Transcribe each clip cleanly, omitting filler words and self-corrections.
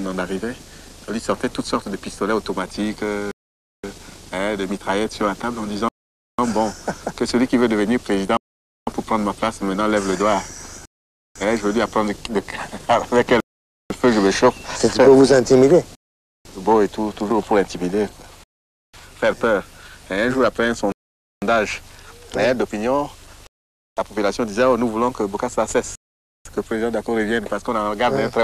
on arrivait, on lui sortait toutes sortes de pistolets automatiques, de mitraillettes sur la table en disant bon, que celui qui veut devenir président pour prendre ma place, maintenant lève le doigt. Et je veux lui apprendre avec quel feu je me chauffe. C'est pour vous intimider. Bon, et toujours pour intimider, faire peur. Et un jour après un sondage d'opinion, la population disait oh, nous voulons que Bokassa cesse, que le président Dako revienne parce qu'on en garde un très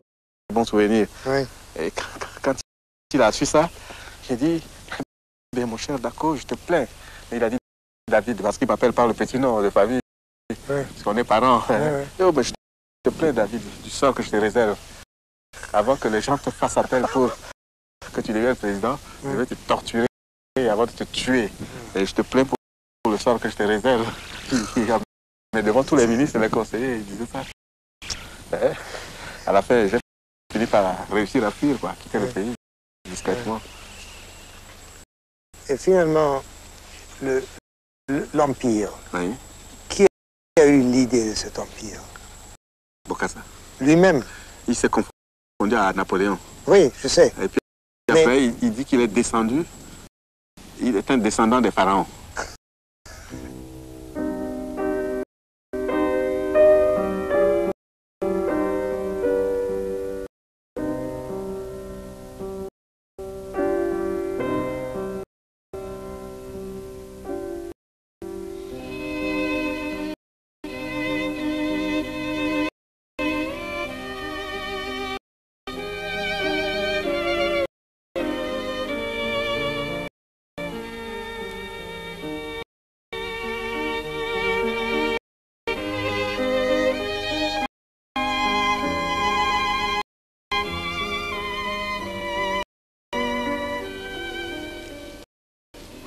bon souvenir. Oui. Et quand il a su ça, j'ai dit bien mon cher Dako, je te plains. Et il a dit David, parce qu'il m'appelle par le petit nom de famille, parce qu'on est parents. Et, oh, ben, je te plains David, du sort que je te réserve. Avant que les gens te fassent appel pour que tu deviennes président, je vais te torturer avant de te tuer. Et je te plains pour le sort que je te réserve. Mais devant tous les ministres et les conseillers, ils disaient ça. Et à la fin, j'ai fini par réussir à fuir, quoi, quitter le pays discrètement. Et finalement, l'Empire, Oui. qui a eu l'idée de cet empire? Bokassa. Lui-même? Il s'est confondu à Napoléon. Oui, je sais. Et puis après, il dit qu'il est descendu. Il est un descendant des pharaons.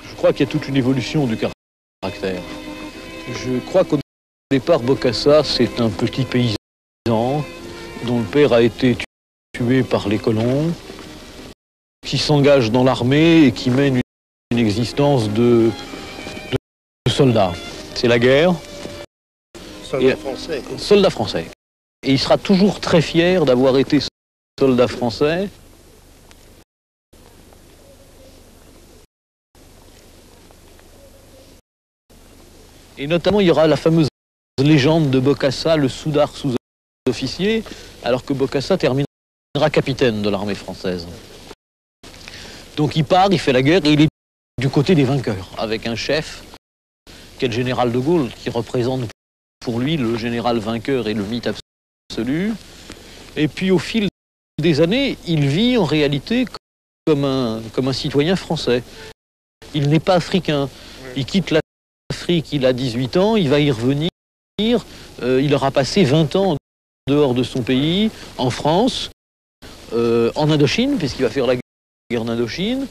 Je crois qu'il y a toute une évolution du caractère. Je crois qu'au départ, Bokassa, c'est un petit paysan dont le père a été tué par les colons, qui s'engage dans l'armée et qui mène une existence de soldat. C'est la guerre. Soldat français. Soldat français. Et il sera toujours très fier d'avoir été soldat français. Et notamment, il y aura la fameuse légende de Bokassa, le soudard sous-officier, alors que Bokassa terminera capitaine de l'armée française. Donc il part, il fait la guerre, et il est du côté des vainqueurs, avec un chef, qui est le général de Gaulle, qui représente pour lui le général vainqueur et le mythe absolu. Et puis au fil des années, il vit en réalité comme un citoyen français. Il n'est pas africain. Il quitte l'Afrique, il a 18 ans, il va y revenir. Il aura passé 20 ans dehors de son pays, en France, en Indochine, puisqu'il va faire la guerre d'Indochine.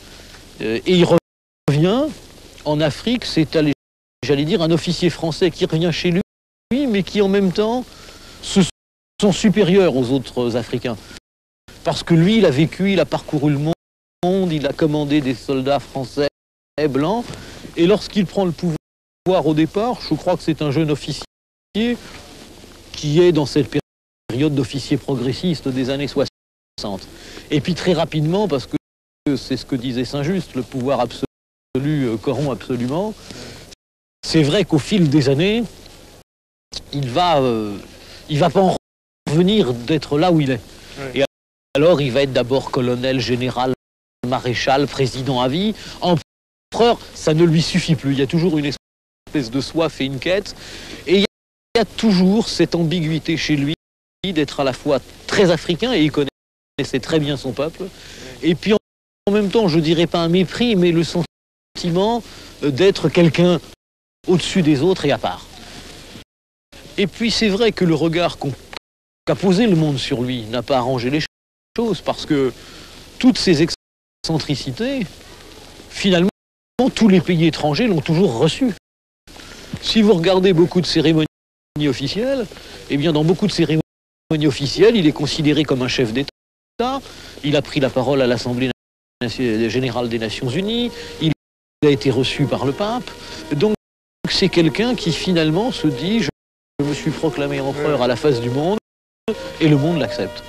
Et il revient en Afrique, c'est, j'allais dire, un officier français qui revient chez lui, mais qui en même temps se sent supérieur aux autres Africains. Parce que lui, il a vécu, il a parcouru le monde, il a commandé des soldats français blancs. Et lorsqu'il prend le pouvoir au départ, je crois que c'est un jeune officier qui est dans cette période d'officier progressiste des années 60. Et puis très rapidement, parce que c'est ce que disait Saint-Just, le pouvoir absolu corrompt absolument, c'est vrai qu'au fil des années, il va pas en revenir d'être là où il est. Oui. Et alors il va être d'abord colonel, général, maréchal, président à vie, empereur, ça ne lui suffit plus. Il y a toujours une espèce de soif et une quête. Et il y a toujours cette ambiguïté chez lui d'être à la fois très africain, et il connaissait très bien son peuple, et puis en même temps, je dirais pas un mépris, mais le sentiment d'être quelqu'un au-dessus des autres et à part. Et puis c'est vrai que le regard qu'a posé le monde sur lui n'a pas arrangé les choses, parce que toutes ces excentricités, finalement, tous les pays étrangers l'ont toujours reçu. Si vous regardez beaucoup de cérémonies officielles, eh bien dans beaucoup de cérémonies officielles, il est considéré comme un chef d'État, il a pris la parole à l'Assemblée générale des Nations Unies, il a été reçu par le pape, donc c'est quelqu'un qui finalement se dit « je me suis proclamé empereur à la face du monde » et le monde l'accepte.